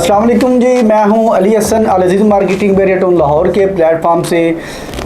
अस्सलाम वालेकुम जी, मैं हूं अली हसन अल अज़ीज़ मार्केटिंग बैरिया टाउन लाहौर के प्लेटफॉर्म से।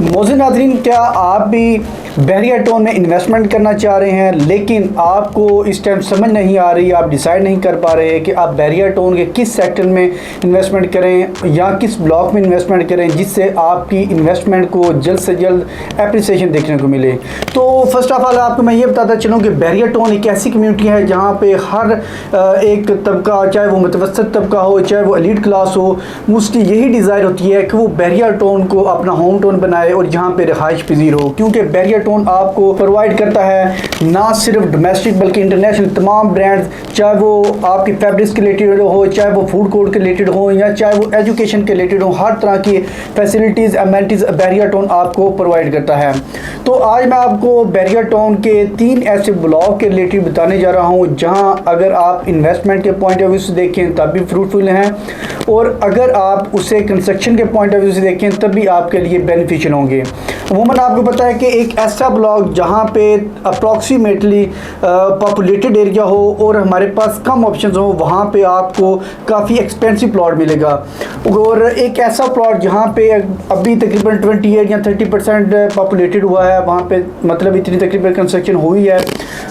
मोज़िन नाज़रीन, क्या आप भी बैरिया टाउन में इन्वेस्टमेंट करना चाह रहे हैं लेकिन आपको इस टाइम समझ नहीं आ रही, आप डिसाइड नहीं कर पा रहे कि आप बैरिया टाउन के किस सेक्टर में इन्वेस्टमेंट करें या किस ब्लॉक में इन्वेस्टमेंट करें जिससे आपकी इन्वेस्टमेंट को जल्द से जल्द एप्रिसिएशन देखने को मिले। तो फर्स्ट ऑफ ऑल आपको मैं ये बताता चलूँ कि बैरिया टाउन एक ऐसी कम्यूनिटी है जहाँ पे हर एक तबका, चाहे वो मुतवसत तबका हो चाहे वो एलीट क्लास हो, उसकी यही डिज़ायर होती है कि वो बैरिया टाउन को अपना होम टाउन बनाए और यहाँ पे रिहाइश पजीर हो, क्योंकि बैरिया टाउन आपको प्रोवाइड करता है ना सिर्फ डोमेस्टिक बल्कि इंटरनेशनल तमाम ब्रांड्स, चाहे वो आपकी फैब्रिक्स के रिलेटेड हो, चाहे वो फूड कोर्ट के रिलेटेड हो या चाहे वो एजुकेशन के रिलेटेड हो, हर तरह की फैसिलिटीज़ एमेनिटीज़ बैरिया टाउन आपको प्रोवाइड करता है। तो आज मैं आपको बैरिया टाउन के 3 ऐसे ब्लॉक के रिलेटेड बताने जा रहा हूँ जहाँ अगर आप इन्वेस्टमेंट के पॉइंट ऑफ व्यू से देखें तब भी फ्रूटफुल हैं और अगर आप उसे कंस्ट्रक्शन के पॉइंट ऑफ व्यू से देखें तब भी आपके लिए बेनिफिशियल होंगे। अमूमन आपको पता है कि एक ऐसा ब्लॉक जहाँ पे अप्रॉक्सीमेटली पॉपुलेटेड एरिया हो और हमारे पास कम ऑप्शंस हो, वहाँ पे आपको काफ़ी एक्सपेंसिव प्लॉट मिलेगा। और एक ऐसा प्लॉट जहाँ पे अभी तकरीबन 28 या 30% पॉपुलेटेड हुआ है, वहाँ पे मतलब इतनी तकरीबन कंस्ट्रक्शन हुई है,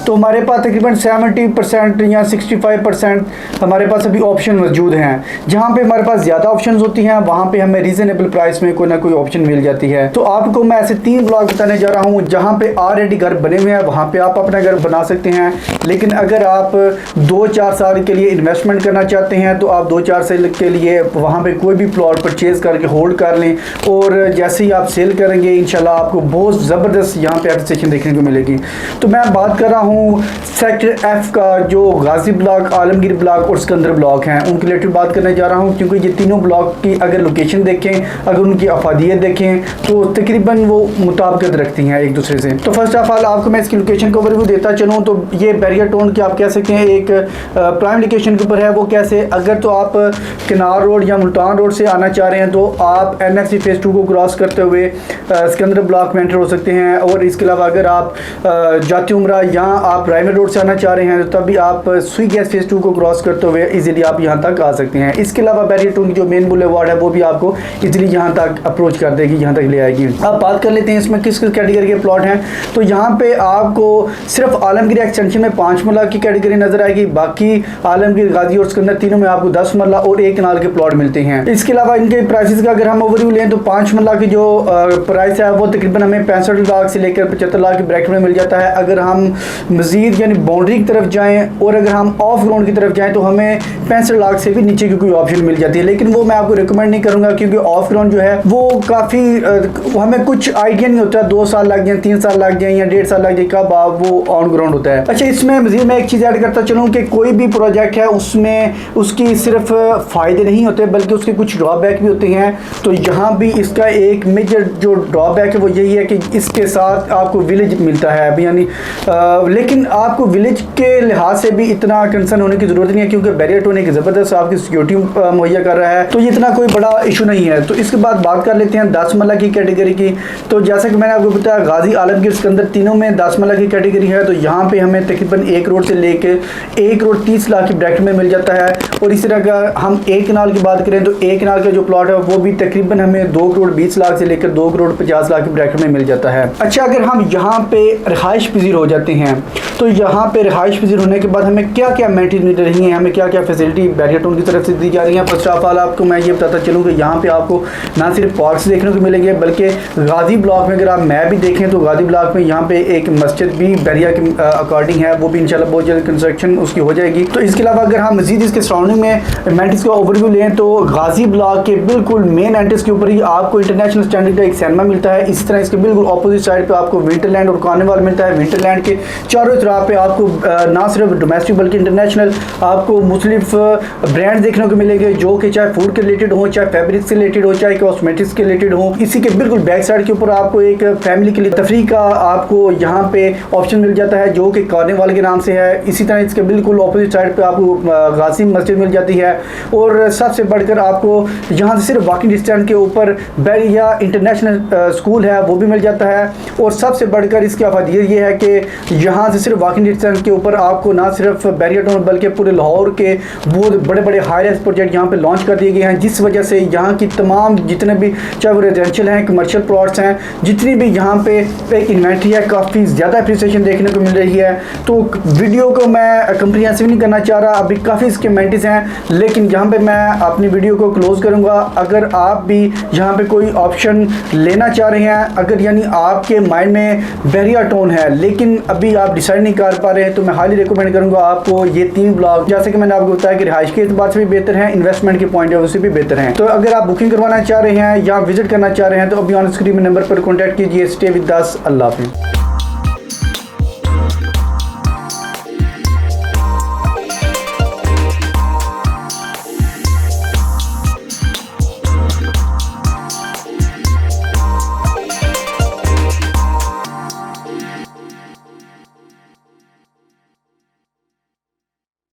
तो हमारे पास तकरीबन 70% या 65% हमारे पास अभी ऑप्शन मौजूद हैं। जहाँ पे हमारे पास ज़्यादा ऑप्शन होती हैं वहाँ पे हमें रीज़नेबल प्राइस में कोई ना कोई ऑप्शन मिल जाती है। तो आपको मैं ऐसे 3 ब्लॉक बताने जा रहा हूँ जहाँ पे ऑलरेडी घर बने हुए हैं, वहाँ पे आप अपना घर बना सकते हैं। लेकिन अगर आप 2-4 साल के लिए इन्वेस्टमेंट करना चाहते हैं तो आप 2-4 साल के लिए वहाँ पे कोई भी प्लॉट परचेज़ करके होल्ड कर लें और जैसे ही आप सेल करेंगे इंशाल्लाह आपको बहुत ज़बरदस्त यहाँ पे एप्रिसिएशन देखने को मिलेगी। तो मैं बात कर रहा हूँ सेक्टर एफ का, जो गाजी ब्लॉक, आलमगीर ब्लॉक और सिकंदर ब्लॉक हैं, उनके रिलेटेड बात करने जा रहा हूँ। क्योंकि ये तीनों ब्लॉक की अगर लोकेशन देखें, अगर उनकी अफादियत देखें तो तकरीबन वो मुताबिकत रखती हैं एक दूसरे से। तो फर्स्ट ऑफ ऑल आपको मैं इसकी लोकेशन का ओवरव्यू देता चलूँ तो ये बैरिया टाउन की आप कह सकते हैं एक प्राइम लोकेशन के ऊपर है। वो कैसे, अगर तो आप किनार रोड या मुल्तान रोड से आना चाह रहे हैं तो आप NFC फेज़ 2 को क्रॉस करते हुए सिकंदर ब्लॉक में एंटर हो सकते हैं। और इसके अलावा अगर आप जाती उमरा या आप रायमर रोड से आना चाह रहे हैं तो तभी आप सुई गैस फेज़ 2 को क्रॉस करते हुए इजीली आप यहाँ तक आ सकते हैं। इसके अलावा बैरिया टाउन की जो मेन बुलेवार्ड है वो भी आपको इजीली यहाँ तक अप्रोच कर देगी, यहाँ तक ले आएगी। अब बात कर लेते हैं इसमें किस किस कैटेगरी के प्लॉट हैं। तो यहाँ पे आपको सिर्फ आलमगीर एक्सटेंशन में 5 मरला की कैटेगरी नजर आएगी, बाकी आलमगीर, गाजी और सिकंदर तीनों में आपको 10 मरला और 1 कनाल के प्लॉट मिलते हैं। इसके अलावा इनके प्राइसेस का अगर हम ओवरव्यू लें तो 5 मरला की जो प्राइस है वो तकरीबन हमें 65 लाख से लेकर 75 लाख के ब्रैकेट में मिल जाता है। अगर हम मजीद यानी बाउंड्री की तरफ जाएँ और अगर हम ऑफ ग्राउंड की तरफ जाएँ तो हमें 65 लाख से भी नीचे की कोई ऑप्शन मिल जाती है, लेकिन वो मैं आपको रिकमेंड नहीं करूँगा क्योंकि ऑफ ग्राउंड जो है वो काफ़ी हमें कुछ आइडिया नहीं होता, 2 साल लग जाए, 3 साल लग जाए या 1.5 साल लग जाए कब आप वो ऑन ग्राउंड होता है। अच्छा, इसमें मजीद मैं एक चीज़ ऐड करता चलूँ कि कोई भी प्रोजेक्ट है उसमें उसकी सिर्फ फ़ायदे नहीं होते बल्कि उसके कुछ ड्रॉबैक भी होते हैं। तो यहाँ भी इसका एक मेजर जो ड्रॉबैक है वो यही है कि इसके साथ आपको विलेज मिलता है अभी, यानी लेकिन आपको विलेज के लिहाज से भी इतना कंसर्न होने की ज़रूरत नहीं है क्योंकि बैरिया टाउन एक ज़बरदस्त आपकी सिक्योरिटी मुहैया कर रहा है, तो ये इतना कोई बड़ा इशू नहीं है। तो इसके बाद बात कर लेते हैं 10 मरला की कैटेगरी की। तो जैसा कि मैंने आपको बताया गाजी, आलमगीर, सिकंदर तीनों में 10 मरला की कैटेगरी है। तो यहाँ पे हमें तकरीबन 1 करोड़ से लेके 1 करोड़ 30 लाख की ब्रैकेट में मिल जाता है। और इस तरह का हम 1 कनाल की बात करें तो 1 कनाल का जो प्लॉट है वो भी तकरीबन हमें 2 करोड़ 20 लाख से लेकर 2 करोड़ 50 लाख की ब्रैकेट में मिल जाता है। अच्छा, अगर हम यहाँ पे रिहाइश पजीर हो जाते हैं तो यहाँ पे रिहाइश पजीर होने के बाद हमें क्या क्या अमेनिटीज मिल रही हैं, हमें क्या क्या फैसिलिटी बैरिया टाउन की तरफ से दी जा रही है। फर्स्ट ऑफ ऑल आपको मैं ये बताता चलूँ कि यहाँ पे आपको ना सिर्फ पार्क्स देखने को मिलेंगे बल्कि गाजी ब्लॉक में अगर आप मैप भी देखें तो गाजी ब्लॉक में यहाँ पे एक मस्जिद भी बैरिया के अकॉर्डिंग है, वो भी इंशाल्लाह बहुत जल्द कंस्ट्रक्शन उसकी हो जाएगी। तो इसके अलावा अगर हम मजीद इसके सराउंडिंग में एमेनिटीज का ओवरव्यू लें तो गाजी ब्लॉक के बिल्कुल मेन एंट्रेंस के ऊपर ही आपको इंटरनेशनल स्टैंडर्ड का एक सिनेमा मिलता है। इसी तरह इसके बिल्कुल अपोजिट साइड पे आपको विंटरलैंड और कार्निवाल मिलता है। विंटरलैंड के चारों तरफ पे आपको ना सिर्फ डोमेस्टिक बल्कि इंटरनेशनल आपको मुख्तलिफ ब्रांड देखने को मिलेंगे जो कि चाहे फूड के रिलेटेड हो, चाहे फैब्रिक से रिलेटेड हो, चाहे कॉस्मेटिक्स के रिलेटेड हो। इसी के बिल्कुल बैक साइड के ऊपर आपको एक फैमिली के लिए तफरी का आपको यहाँ पे ऑप्शन मिल जाता है जो कि कार्निवाल के नाम से है। इसी तरह इसके बिल्कुल ऑपोजिट साइड पे आपको गाजी मस्जिद मिल जाती है। और सबसे बढ़कर आपको यहाँ से सिर्फ वॉकिंग डिस्टेंस के ऊपर बैरिया इंटरनेशनल स्कूल है वो भी मिल जाता है। और सबसे बढ़कर इसकी अफादियत ये है कि यहाँ से सिर्फ वॉकिंग डिस्टेंस के ऊपर आपको ना सिर्फ बैरिया टाउन बल्कि पूरे लाहौर के बहुत बड़े बड़े हाई राइज प्रोजेक्ट यहाँ पे लॉन्च कर दिए गए हैं, जिस वजह से यहाँ की तमाम जितने भी चाहे वो रेजिडेंशियल हैं, कमर्शियल प्लॉट्स हैं, जितनी भी यहाँ पे एक इन्वेंट्री है, काफ़ी ज़्यादा अप्रिसिएशन देखने को मिल रही है। तो वीडियो को मैं कंप्रीहेंसिव नहीं करना चाह रहा, अभी काफ़ी इसके मेंटिस हैं, लेकिन यहाँ पे मैं अपनी वीडियो को क्लोज़ करूँगा। अगर आप भी यहाँ पे कोई ऑप्शन लेना चाह रहे हैं, अगर यानी आपके माइंड में बैरिया टाउन है लेकिन अभी आप डिसाइड नहीं कर पा रहे हैं, तो मैं हाईली रिकमेंड करूँगा आपको ये 3 ब्लॉक, जैसे कि मैंने आपको बताया कि रिहाइश के एतबार से भी बेहतर है, इन्वेस्टमेंट के पॉइंट ऑफ व्यू से भी बेहतर है। तो अगर आप बुकिंग करवाना चाह रहे हैं या विजिट करना चाह रहे हैं तो अभी ऑन स्क्रीन में नंबर पर कॉन्टैक्ट कीजिए। Stay with us. अल्लाह हाफिज़।